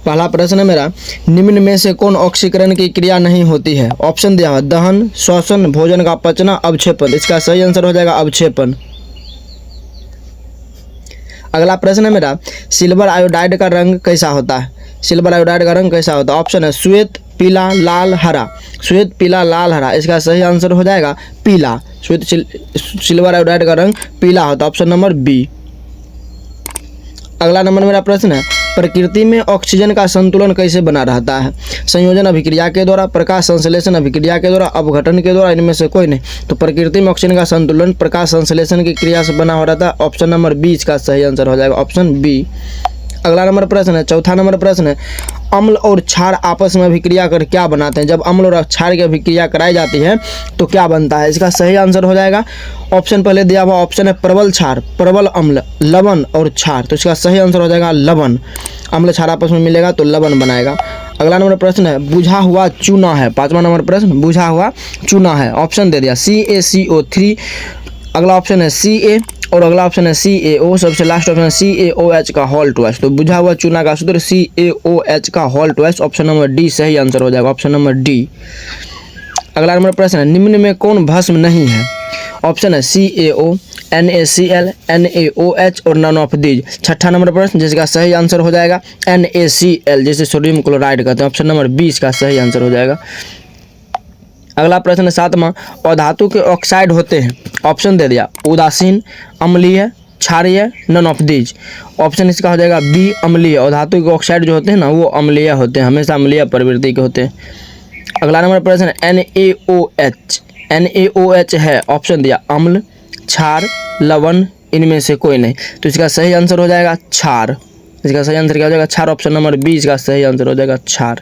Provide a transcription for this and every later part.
पहला प्रश्न है मेरा, निम्न में से कौन ऑक्सीकरण की क्रिया नहीं होती है? ऑप्शन दिया है दहन, श्वसन, भोजन का पचना, अवक्षेपन। इसका सही आंसर हो जाएगा अवक्षेपन। अगला प्रश्न है मेरा, सिल्वर आयोडाइड का रंग कैसा होता है? सिल्वर आयोडाइड का रंग कैसा होता है? ऑप्शन है श्वेत, पीला, लाल, हरा। श्वेत, पीला, लाल, हरा। इसका सही आंसर हो जाएगा पीला। श्वेत सिल्वर आयोडाइड का रंग पीला होता है। Option number B. अगला नंबर मेरा प्रश्न है, प्रकृति में ऑक्सीजन का संतुलन कैसे बना रहता है? संयोजन अभिक्रिया के द्वारा, प्रकाश संश्लेषण अभिक्रिया के द्वारा, अपघटन के द्वारा, इनमें से कोई नहीं। तो प्रकृति में ऑक्सीजन का संतुलन प्रकाश संश्लेषण की क्रिया से बना हो रहा था। ऑप्शन नंबर बी इसका सही आंसर हो जाएगा, ऑप्शन बी। अगला नंबर प्रश्न है, चौथा नंबर प्रश्न है, अम्ल और क्षार आपस में अभिक्रिया कर क्या बनाते हैं? जब अम्ल और क्षार की अभिक्रिया कराई जाती है तो क्या बनता है? इसका सही आंसर हो जाएगा ऑप्शन पहले दिया हुआ ऑप्शन है प्रबल क्षार, प्रबल अम्ल, लवण और क्षार। तो इसका सही आंसर हो जाएगा लवण। अम्ल क्षार आपस में मिलेगा तो लवण बनाएगा। अगला नंबर प्रश्न है, बुझा हुआ चूना है। पांचवा नंबर प्रश्न, बुझा हुआ चूना है। ऑप्शन दे दिया CaCO3, अगला ऑप्शन है Ca और अगला ऑप्शन है CaO, सबसे लास्ट ऑप्शन है CaOH का होल ट्वाइस। तो बुझा हुआ चूना का सूत्र CaOH का whole twice. Option number D सही आंसर हो जाएगा, ऑप्शन नंबर डी। अगला नंबर प्रश्न है, निम्न में कौन भस्म नहीं है? ऑप्शन है CaO, NaCl, NaOH और नन ऑफ दीज। छठा नंबर प्रश्न जिसका सही आंसर हो जाएगा NaCl, जिसे सोडियम क्लोराइड कहते हैं। ऑप्शन नंबर 20 का सही आंसर हो जाएगा। अगला प्रश्न है सातवां, अधातु के ऑक्साइड होते हैं। ऑप्शन दे दिया उदासीन, अम्लीय, क्षारीय, नन ऑफ दीज। ऑप्शन इसका हो जाएगा बी अम्लीय। अधातु के ऑक्साइड जो होते हैं ना वो अम्लीय होते हैं, हमेशा अम्लीय प्रवृत्ति के होते हैं। अगला नंबर प्रश्न है NaOH, NaOH है। ऑप्शन दिया अम्ल, क्षार, लवण, इनमें से कोई नहीं। तो इसका सही आंसर हो जाएगा क्षार। इसका सही आंसर क्या हो जाएगा? क्षार। ऑप्शन नंबर बी इसका सही आंसर हो जाएगा क्षार।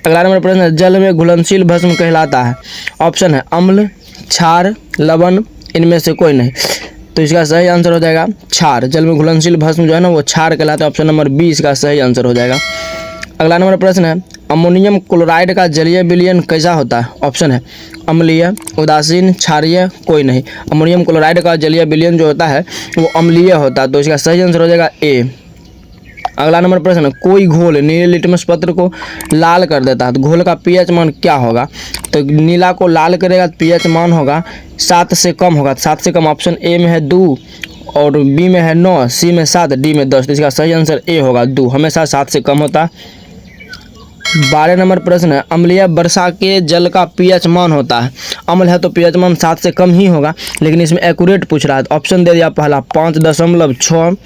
अगला नंबर प्रश्न है, जल में घुलनशील भस्म कहलाता है। ऑप्शन है अम्ल, क्षार, लवण, इनमें से कोई नहीं। तो इसका सही आंसर हो जाएगा क्षार। जल में घुलनशील भस्म जो है ना वो क्षार कहलाता है। ऑप्शन नंबर 20 का सही आंसर हो जाएगा। अगला नंबर प्रश्न है, अमोनियम क्लोराइड का जलीय विलयन कैसा होता है? ऑप्शन है अम्लीय, उदासीन, क्षारीय, कोई नहीं। अमोनियम क्लोराइड का जलीय विलयन जो होता है वो अम्लीय होता है। तो इसका सही आंसर हो जाएगा ए। अगला नंबर प्रश्न, कोई घोल नीले लिटमस पत्र को लाल कर देता है तो घोल का पीएच मान क्या होगा? तो नीला को लाल करेगा तो पीएच मान होगा 7 से कम होगा। 7 से कम ऑप्शन ए में है 2 और बी में है 9, सी में 7, डी में 10। तो इसका सही आंसर ए होगा 2, हमेशा 7 से कम होता है। 12 नंबर प्रश्न है, अम्लीय वर्षा के जल का पीएच मान होता है। अम्ल है तो पीएच मान 7 से कम ही होगा, लेकिन इसमें एक्यूरेट पूछ रहा है। ऑप्शन दे दिया पहला 5.6,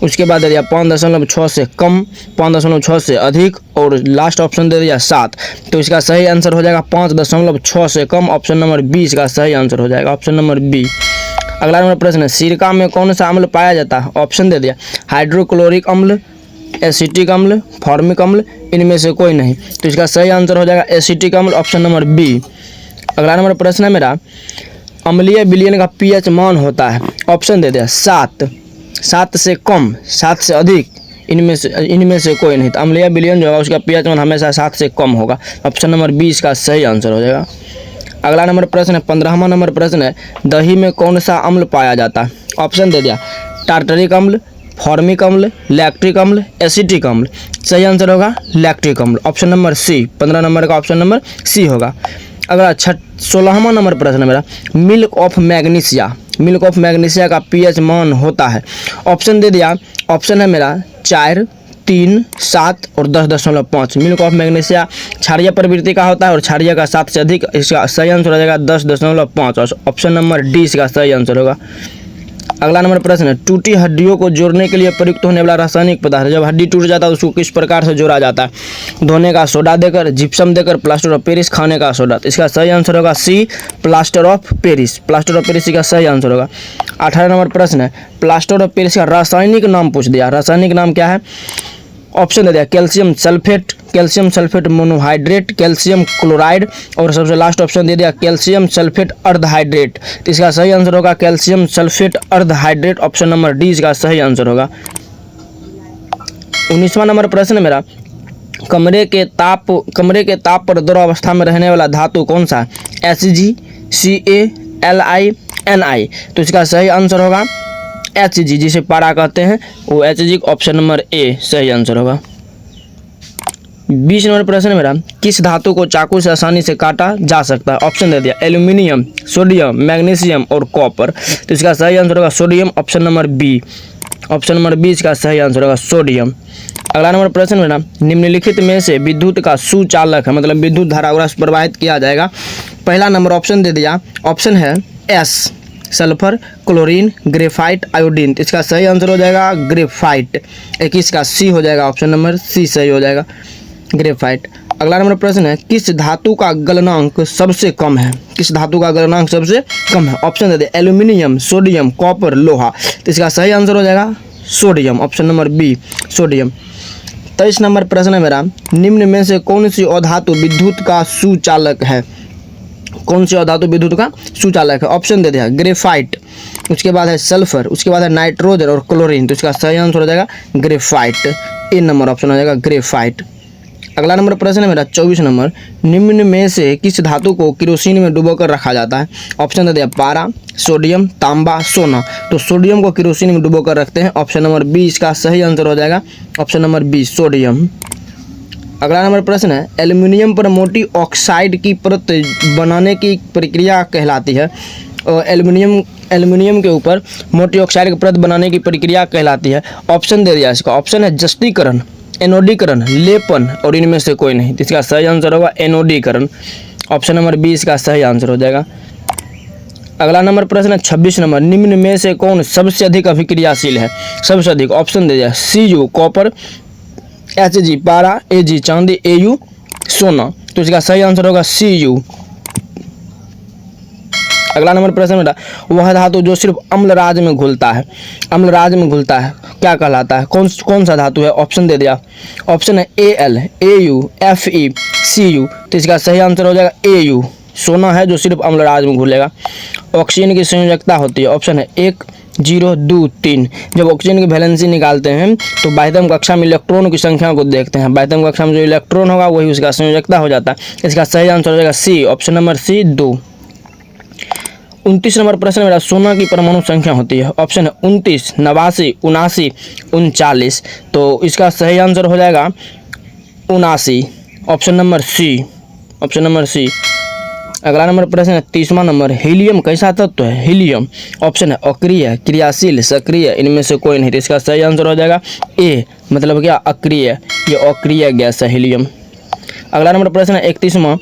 उसके बाद दे दिया 5.6 से कम, 5.6 से अधिक और लास्ट ऑप्शन दे दिया 7। तो इसका सही आंसर हो जाएगा 5.6 से कम। ऑप्शन नंबर 20 का सही आंसर हो जाएगा, ऑप्शन नंबर बी। अगला नंबर प्रश्न है, सिरका में कौन सा अम्ल पाया जाता है? ऑप्शन दे दिया हाइड्रोक्लोरिक अम्ल, एसिटिक अम्ल, फॉर्मिक अम्ल, इनमें से कोई नहीं। तो इसका सही आंसर हो जाएगा एसिटिक अम्ल, ऑप्शन नंबर बी। अगला नंबर प्रश्न है मेरा, अम्लीय विलयन का पीएच मान होता है। ऑप्शन दे दिया 7, 7 से कम, 7 से अधिक, इनमें से कोई नहीं। तो अम्लीय विलयन जो होगा उसका पीएच मान हमेशा 7 से कम होगा। ऑप्शन नंबर 20 का सही आंसर हो जाएगा। अगला नंबर प्रश्न है 15वां नंबर प्रश्न है, दही में कौन सा अम्ल पाया जाता है? ऑप्शन दे दिया टार्टरिक अम्ल, फॉर्मिक अम्ल, लैक्टिक अम्ल, एसिटिक अम्ल। सही आंसर होगा लैक्टिक अम्ल, ऑप्शन नंबर सी। 15 नंबर का ऑप्शन नंबर सी होगा। अगला 16वां नंबर प्रश्न है मेरा, milk of magnesia, milk of magnesia का पीएच मान होता है। ऑप्शन दे दिया, ऑप्शन है मेरा 4, 3, 7 और 10.5। मिल्क ऑफ मैग्नीशिया क्षारीय प्रवृत्ति का होता है और क्षारीय का 7 से अधिक। इसका सही आंसर हो जाएगा 10.5 और ऑप्शन नंबर डी इसका सही आंसर होगा। अगला नंबर प्रश्न है, टूटी हड्डियों को जोड़ने के लिए प्रयुक्त होने वाला रासायनिक पदार्थ। जब हड्डी टूट जाता है उसको किस प्रकार से जोड़ा जाता है? धोने का सोडा देकर, जिप्सम देकर, प्लास्टर ऑफ पेरिस, खाने का सोडा। इसका सही आंसर होगा C, plaster of Paris. Plaster of Paris का सही आंसर होगा। 18 नंबर प्रश्न है, प्लास्टर ऑफ पेरिस का रासायनिक नाम पूछ दिया। रासायनिक नाम क्या है? ऑप्शन दे दिया calcium sulphate, calcium sulphate monohydrate, calcium chloride और सबसे लास्ट ऑप्शन दे दिया कैल्शियम सल्फेट अर्धहाइड्रेट। तो इसका सही आंसर होगा कैल्शियम सल्फेट अर्धहाइड्रेट, ऑप्शन नंबर डी इसका सही आंसर होगा। 19वां नंबर प्रश्न है मेरा, कमरे के ताप पर द्रव अवस्था में रहने वाला धातु कौन सा है? Hg, Ca, Li, Ni। तो इसका सही आंसर होगा Hg, जिसे पारा कहते हैं वो Hg, ऑप्शन नंबर ए सही आंसर होगा। 20 नंबर प्रश्न है मेरा, किस धातु को चाकू से आसानी से काटा जा सकता है? ऑप्शन दे दिया एल्यूमिनियम, सोडियम, मैग्नीशियम और कॉपर। तो इसका सही आंसर होगा sodium, option number B. Option number 20 का सही आंसर होगा सोडियम। अगला नंबर प्रश्न मेरा, निम्नलिखित में से विद्युत का सुचालक है, मतलब विद्युत धारा प्रवाहित किया जाएगा। पहला नंबर ऑप्शन दे दिया, ऑप्शन है S, sulphur, chlorine, graphite, iodine. तो इसका सही आंसर हो जाएगा ग्रेफाइट। 21 का सी हो जाएगा, ऑप्शन नंबर सी सही हो जाएगा, ग्रेफाइट। अगला नंबर प्रश्न है, किस धातु का गलनांक सबसे कम है? किस धातु का गलनांक सबसे कम है? ऑप्शन दे दे एल्यूमिनियम, सोडियम, कॉपर, लोहा। तो इसका सही आंसर हो जाएगा sodium, option number B sodium. 23 number प्रश्न है मेरा, निम्न में से कौन सी अधातु विद्युत का सुचालक है? कौन सी अधातु विद्युत का सुचालक है? ऑप्शन दे दिया ग्रेफाइट, उसके बाद है सल्फर, उसके बाद है नाइट्रोजन और क्लोरीन। तो इसका सही आंसर हो जाएगा ग्रेफाइट, ए नंबर ऑप्शन हो जाएगा ग्रेफाइट। अगला नंबर प्रश्न है मेरा 24 नंबर, निम्न में से किस धातु को केरोसिन में डुबोकर रखा जाता है? ऑप्शन दे दिया पारा, सोडियम, तांबा, सोना। तो सोडियम को केरोसिन में डुबोकर रखते हैं, ऑप्शन नंबर बी इसका सही आंसर हो जाएगा, ऑप्शन नंबर बी सोडियम। अगला नंबर प्रश्न है, एल्यूमिनियम पर मोटी ऑक्साइड की परत बनाने की प्रक्रिया कहलाती है। और एल्यूमिनियम के ऊपर मोटी ऑक्साइड की परत बनाने की प्रक्रिया कहलाती है। ऑप्शन दे दिया इसका, ऑप्शन है जस्तीकरण, एनोडीकरण, लेपन और इनमें से कोई नहीं। तो इसका सही आंसर होगा एनोडीकरण, ऑप्शन नंबर 20 का सही आंसर हो जाएगा। अगला नंबर प्रश्न है 26 नंबर, निम्न में से कौन सबसे अधिक अभिक्रियाशील है? सबसे अधिक ऑप्शन दे दिया Cu कॉपर, Hg पारा, Ag चांदी, Au सोना। तो इसका सही आंसर होगा Cu। अगला नंबर प्रश्न मेरा, वह धातु जो सिर्फ अम्ल राज में घुलता है, अम्ल राज में घुलता है क्या कहलाता है? कौन सा धातु है? ऑप्शन दे दिया, ऑप्शन है Al, Au, Fe, Cu। तो इसका सही आंसर हो जाएगा Au, सोना है जो सिर्फ अम्ल राज में घुलेगा। ऑक्सीजन की संयोजकता होती है, ऑप्शन है 1, 0, 2, 3। जब ऑक्सीजन की वैलेंसी निकालते हैं तो बाह्यतम कक्षा में इलेक्ट्रॉन की संख्या को देखते हैं, बाह्यतम कक्षा में जो इलेक्ट्रॉन होगा वही उसका संयोजकता हो जाता है। इसका सही आंसर हो जाएगा सी, ऑप्शन नंबर सी 2। 29 नंबर प्रश्न मेरा, सोना की परमाणु संख्या होती है, ऑप्शन है 29, 89, 79, 39। तो इसका सही आंसर हो जाएगा 79, option number C, option number C. अगला नंबर प्रश्न है 30वां नंबर, हीलियम कैसा तत्व है? हीलियम ऑप्शन है अक्रिय, क्रियाशील, सक्रिय, इनमें से कोई नहीं। तो इसका सही आंसर हो जाएगा ए, मतलब क्या अक्रिय, ये अक्रिय गैस है हीलियम। अगला नंबर प्रश्न है 31वां,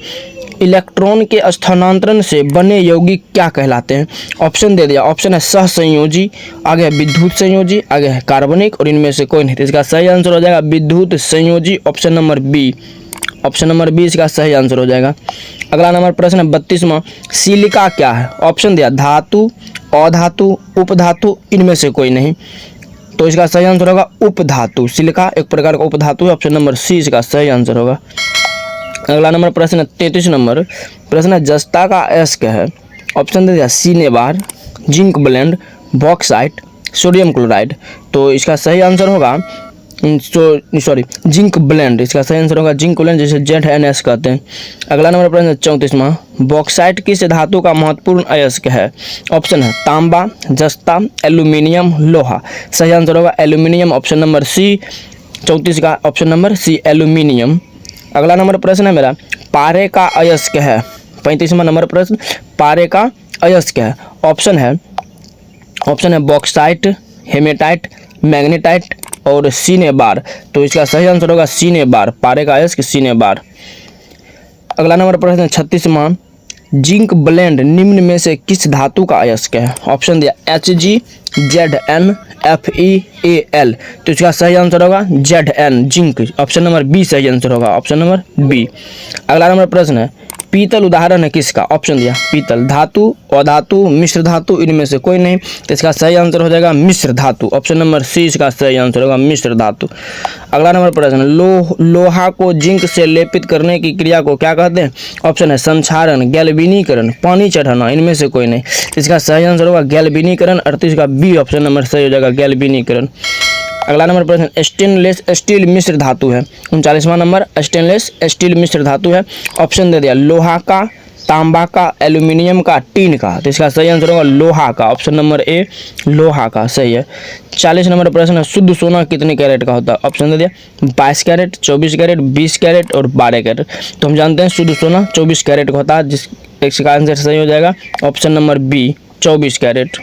इलेक्ट्रॉन के स्थानांतरण से बने यौगिक क्या कहलाते हैं? ऑप्शन दे दिया, ऑप्शन है सहसंयोजी, आगे है विद्युत संयोजी, आगे है कार्बनिक और इनमें से कोई नहीं। तो इसका सही आंसर हो जाएगा विद्युत संयोजी, option number B, option number 20 का सही आंसर हो जाएगा। अगला नंबर प्रश्न है 32वां, सिलिका क्या है? ऑप्शन दिया धातु, अधातु, उपधातु, इनमें से कोई नहीं। तो इसका सही आंसर होगा उपधातु, सिलिका एक प्रकार का उपधातु है, ऑप्शन नंबर सी इसका सही आंसर होगा। अगला नंबर प्रश्न है 33 नंबर, प्रश्न है जस्ता का अयस्क है? ऑप्शन दे दिया cinnabar, zinc blende, bauxite, sodium chloride. तो इसका सही आंसर होगा जिंक ब्लेंड, इसका सही आंसर होगा जिंक ब्लेंड, जिसे ZNS कहते हैं। अगला नंबर प्रश्न 34वां, बॉक्साइट किस धातु का महत्वपूर्ण अयस्क है? ऑप्शन है तांबा, जस्ता, एल्यूमिनियम, लोहा। सही आंसर होगा एल्यूमिनियम, ऑप्शन नंबर सी, 34 का ऑप्शन नंबर सी एल्यूमिनियम। अगला नंबर प्रश्न है मेरा, पारे का अयस्क है? 35वां नंबर प्रश्न, पारे का अयस्क है? ऑप्शन है बॉक्साइट, हेमेटाइट, मैग्नेटाइट और सिनेबार। तो इसका सही आंसर होगा सिनेबार, पारे का अयस्क सिनेबार। अगला नंबर प्रश्न 36वां, जिंक ब्लेंड निम्न में से किस धातु का अयस्क है? ऑप्शन दिया Hg, Zn, FeAl। तो इसका सही आंसर होगा Zn, zinc, option number B सही आंसर होगा, ऑप्शन नंबर बी। अगला नंबर प्रश्न है, पीतल उदाहरण है किसका? ऑप्शन दिया पीतल, धातु, अधातु, मिश्र धातु, इनमें से कोई नहीं। तो इसका सही आंसर हो जाएगा मिश्र धातु, ऑप्शन नंबर सी इसका सही आंसर होगा मिश्र धातु। अगला नंबर प्रश्न, लोहा को जिंक से लेपित करने की क्रिया को क्या कहते हैं? ऑप्शन है संक्षारण, गैल्वेनीकरण, पानी चढ़ाना, इनमें से कोई नहीं। तो इसका सही आंसर होगा गैल्वेनीकरण, 38 का बी ऑप्शन नंबर सही हो जाएगा गैल्वेनीकरण। अगला नंबर प्रश्न, स्टेनलेस स्टील मिश्र धातु है? 39वां नंबर, स्टेनलेस स्टील मिश्र धातु है? ऑप्शन दे दिया लोहा का, तांबा का, एल्यूमिनियम का, टीन का। तो इसका सही आंसर होगा लोहा का। ऑप्शन नंबर ए लोहा का सही है। 40 नंबर प्रश्न है, शुद्ध सोना कितने कैरेट का होता है? ऑप्शन दे दिया 22 कैरेट, 24 कैरेट, 20 कैरेट और 12 कैरेट। तो हम जानते हैं शुद्ध सोना 24 कैरेट का होता है, जिस इसका आंसर सही हो जाएगा ऑप्शन नंबर बी 24 कैरेट।